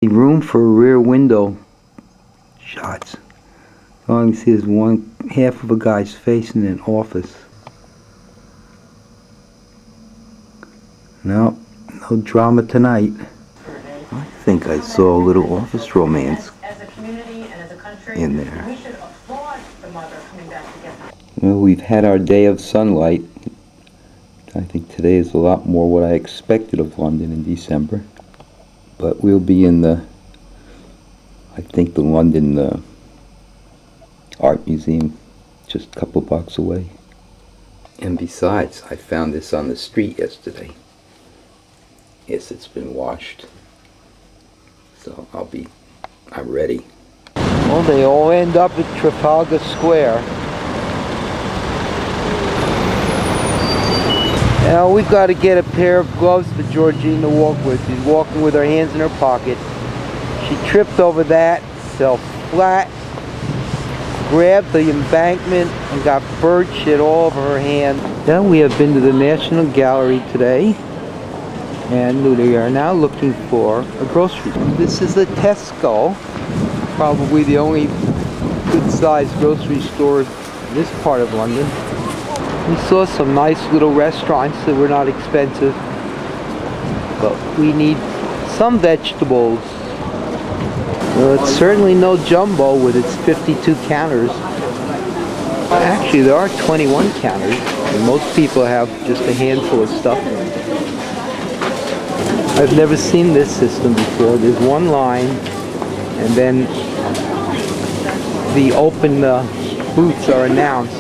The room for rear window shots. All you can see is one half of a guy's face in an office. No drama tonight. I think I saw a little office romance in there. Well, we've had our day of sunlight. I think today is a lot more what I expected of London in December. But we'll be in the London Art Museum, just a couple blocks away. And besides, I found this on the street yesterday. Yes, it's been washed. So I'm ready. Well, they all end up at Trafalgar Square. Now we've got to get a pair of gloves for Georgene to walk with. She's walking with her hands in her pocket. She tripped over that, fell flat, grabbed the embankment, and got bird shit all over her hand. Now we have been to the National Gallery today, and we are now looking for a grocery store. This is a Tesco, probably the only good-sized grocery store in this part of London. We saw some nice little restaurants that were not expensive, but we need some vegetables. It's certainly no jumbo with its 52 counters. Actually, there are 21 counters, and most people have just a handful of stuff. I've never seen this system before. There's one line, and then the open booths are announced,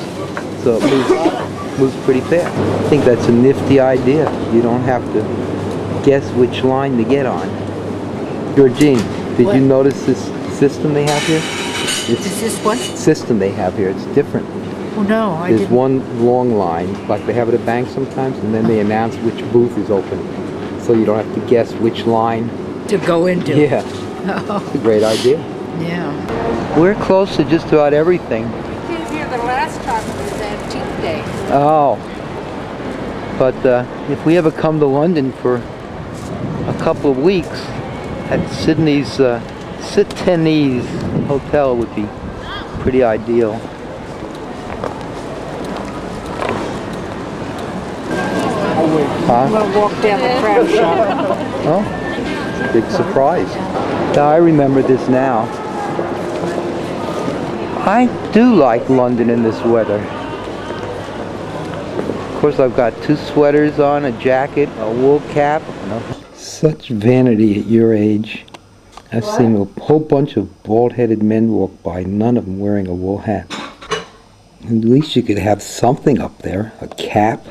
so it moves pretty fast. I think that's a nifty idea. You don't have to guess which line to get on. Georgene, did you notice this system they have here? Is this what? System they have here. It's different. Oh no, I didn't. There's one long line, like they have at a bank sometimes, and then they announce which booth is open. So you don't have to guess which line to go into. Yeah. It's a great idea. Yeah. We're close to just about everything. We came here the last time it was Antique Day. Oh. But if we ever come to London for a couple of weeks, at Sydney's Sydney's hotel would be pretty ideal. I'm going to walk down the crab shop. Oh, it's a big surprise. Now, I remember this now. I do like London in this weather. Of course, I've got 2 sweaters on, a jacket, a wool cap. Such vanity at your age. I've seen a whole bunch of bald-headed men walk by, none of them wearing a wool hat. At least you could have something up there, a cap.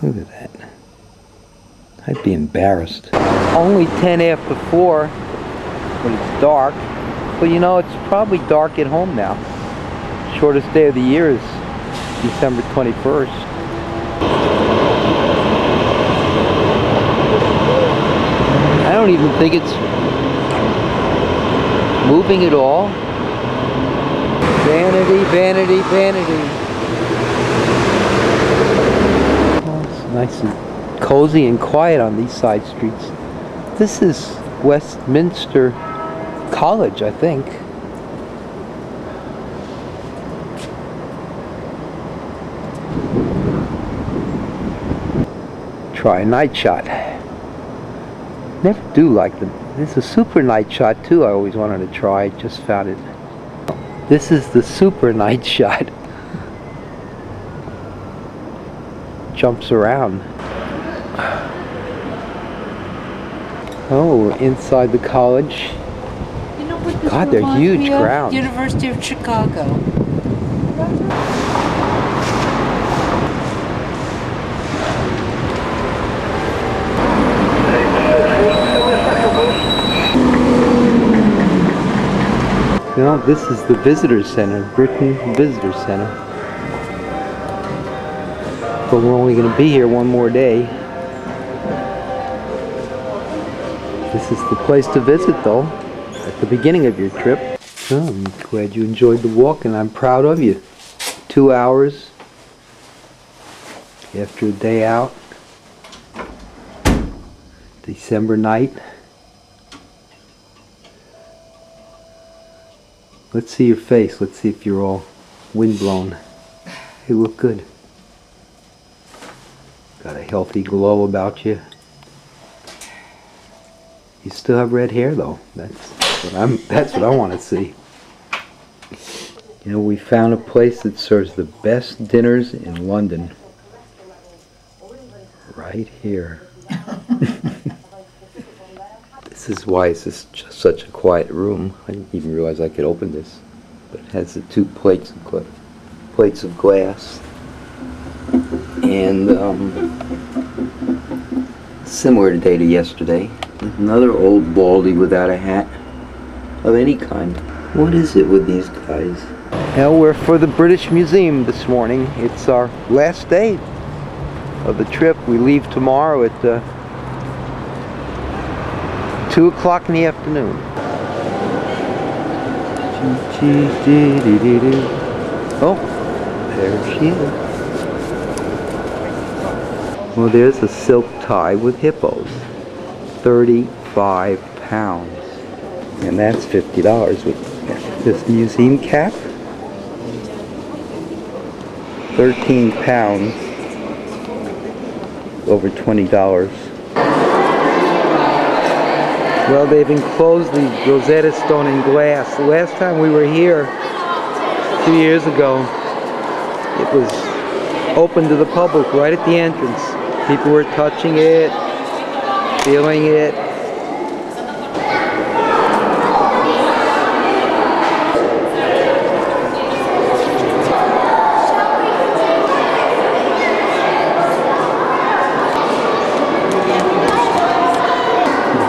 Look at that. I'd be embarrassed. Only 10 after 4, but it's dark. But you know, it's probably dark at home now. Shortest day of the year is December 21st. I don't even think it's moving at all. Vanity, vanity, vanity. Oh, it's nice and cozy and quiet on these side streets. This is Westminster College, I think. Try a night shot. Never do like them. There's a super night shot too I always wanted to try. Just found it. This is the super night shot. Jumps around. Oh, we're inside the college. You know what this God, they're reminds huge me of? grounds. University of Chicago. You know, this is the Visitor Center, Britain Visitor Center. But we're only going to be here one more day. This is the place to visit, though, at the beginning of your trip. Oh, I'm glad you enjoyed the walk, and I'm proud of you. 2 hours after a day out. December night. Let's see your face. Let's see if you're all windblown. You look good. Got a healthy glow about you. You still have red hair though. That's what I want to see. You know, we found a place that serves the best dinners in London. Right here. This is why it's just such a quiet room. I didn't even realize I could open this. But it has the two plates of glass. And similar today to yesterday. There's another old baldy without a hat of any kind. What is it with these guys? Now we're for the British Museum this morning. It's our last day of the trip. We leave tomorrow at 2 o'clock in the afternoon. Oh, there she is. Well, there's a silk tie with hippos. 35 pounds. And that's $50 with this museum cap. 13 pounds. Over $20. Well, they've enclosed the Rosetta Stone in glass. The last time we were here, 2 years ago, it was open to the public right at the entrance. People were touching it, feeling it.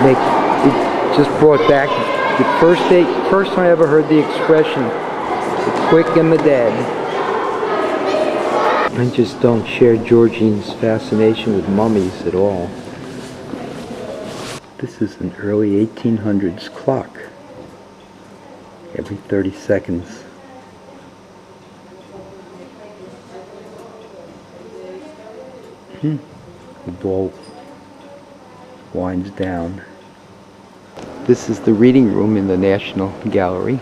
It just brought back the first time I ever heard the expression, the quick and the dead. I just don't share Georgene's fascination with mummies at all. This is an early 1800s clock. Every 30 seconds. The ball winds down. This is the reading room in the National Gallery.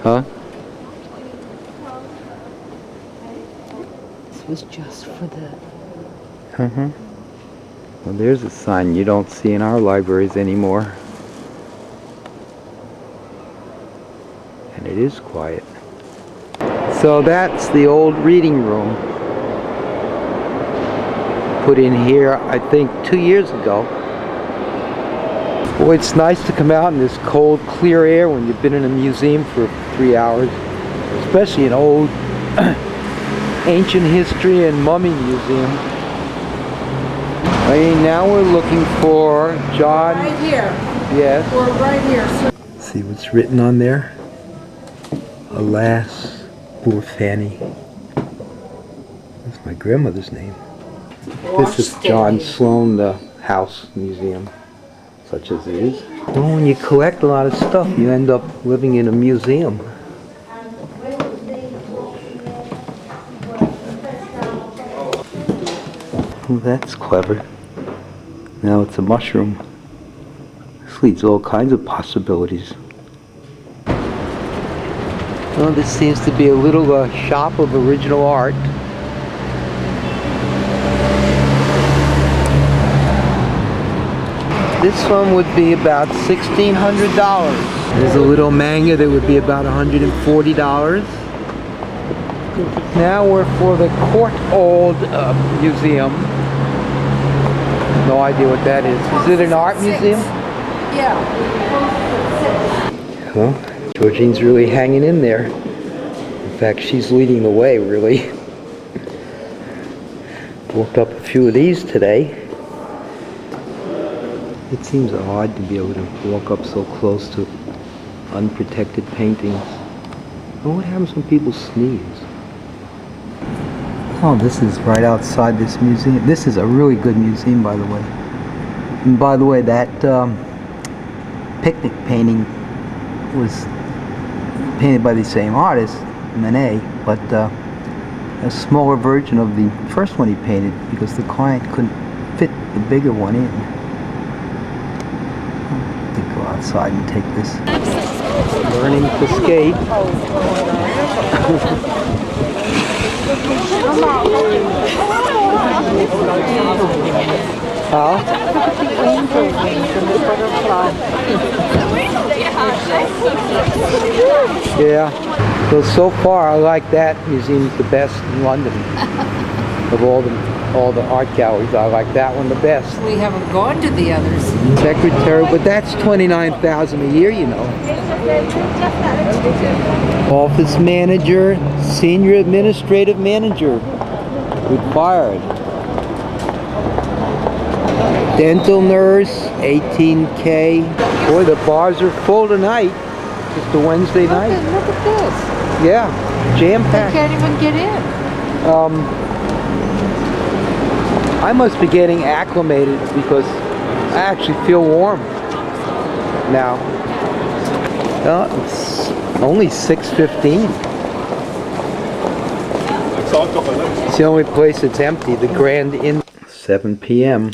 Huh? This was just for the... Uh-huh. Well, there's a sign you don't see in our libraries anymore. And it is quiet. So that's the old reading room. Put in here, I think, 2 years ago. Boy, it's nice to come out in this cold, clear air when you've been in a museum for 3 hours. Especially an old ancient history and mummy museum. Okay, now we're looking for John. Right here. Yes. We're right here. So See what's written on there? Alas, poor Fanny. That's my grandmother's name. This is John Sloan, the House Museum, such as it is. Well, when you collect a lot of stuff, you end up living in a museum. Well, that's clever. Now it's a mushroom. This leads to all kinds of possibilities. Well, this seems to be a little shop of original art. This one would be about $1,600. There's a little manga that would be about $140. Now we're for the Court Old Museum. No idea what that is. Is it an art museum? yeah. Well, Georgene's really hanging in there. In fact, she's leading the way, really. Walked up a few of these today. It seems odd to be able to walk up so close to unprotected paintings. Well, what happens when people sneeze? Oh, this is right outside this museum. This is a really good museum, by the way. And by the way, that picnic painting was painted by the same artist, Manet, but a smaller version of the first one he painted because the client couldn't fit the bigger one in. To go outside and take this. Learning to skate. Huh? The angel wings and the butterfly. Yeah. So far I like that museum's the best in London. Of all the art galleries, I like that one the best. We haven't gone to the others. Secretary, but that's $29,000 a year, you know. Office manager, senior administrative manager, required. Dental nurse, $18K. Boy, the bars are full tonight. Just a Wednesday night. Look at this. Yeah, jam-packed. They can't even get in. I must be getting acclimated because I actually feel warm now. It's only 6:15. It's the only place that's empty, the Grand Inn. 7 p.m.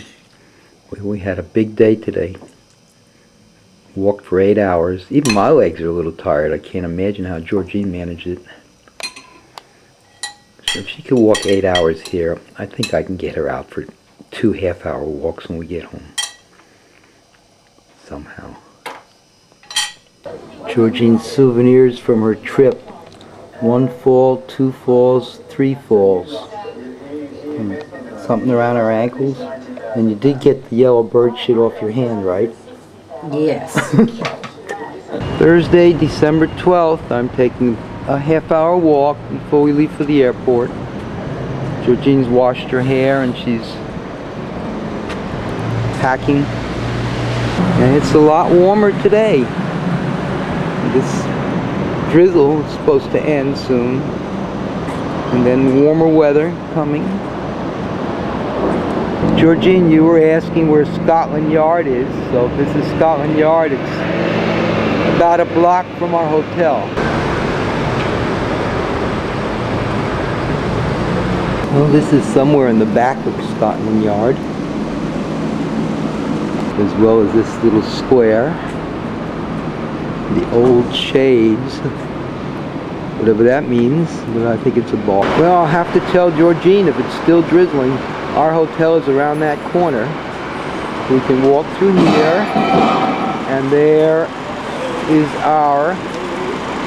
We had a big day today. Walked for 8 hours. Even my legs are a little tired. I can't imagine how Georgene managed it. So if she could walk 8 hours here, I think I can get her out for 2 half-hour walks when we get home. Somehow. Georgene's souvenirs from her trip. 1 fall, 2 falls, 3 falls. And something around her ankles. And you did get the yellow bird shit off your hand, right? Yes. Thursday, December 12th, I'm taking a half-hour walk before we leave for the airport. Georgene's washed her hair and she's packing. And it's a lot warmer today. This drizzle is supposed to end soon. And then warmer weather coming. Georgene, you were asking where Scotland Yard is. So if this is Scotland Yard, it's about a block from our hotel. Well, this is somewhere in the back of Scotland Yard, as well as this little square. The old shades, whatever that means, but I think it's a bar. Well, I'll have to tell Georgene if it's still drizzling. Our hotel is around that corner. We can walk through here, and there is our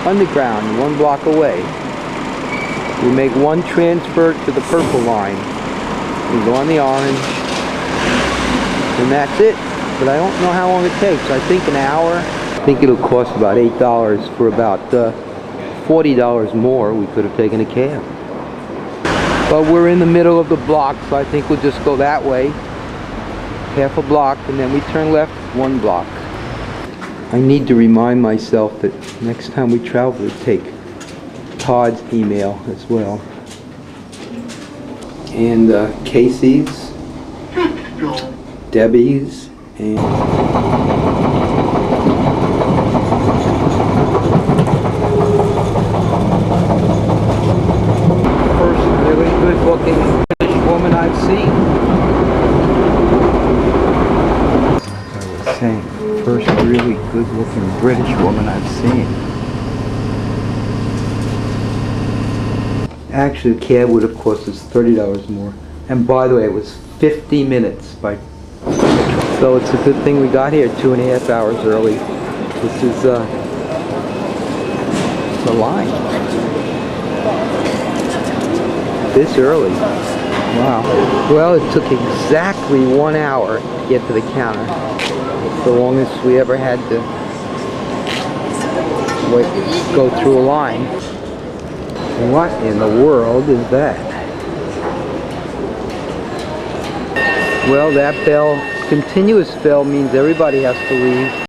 underground, 1 block away. We make 1 transfer to the purple line. We go on the orange, and that's it. But I don't know how long it takes. I think an hour. I think it'll cost about $8 for about $40 more. We could have taken a cab. But we're in the middle of the block, so I think we'll just go that way. Half a block, and then we turn left 1 block. I need to remind myself that next time we travel, we take Todd's email as well. And Casey's, Debbie's, and first really good looking British woman I've seen. As I was saying, first really good looking British woman I've seen. Actually, the cab would have cost us $30 more. And by the way, it was 50 minutes by. So it's a good thing we got here 2.5 hours early. This is the line. This early. Wow. Well, it took exactly 1 hour to get to the counter. It's the longest we ever had to go through a line. What in the world is that? Well, that bell, continuous bell, means everybody has to leave.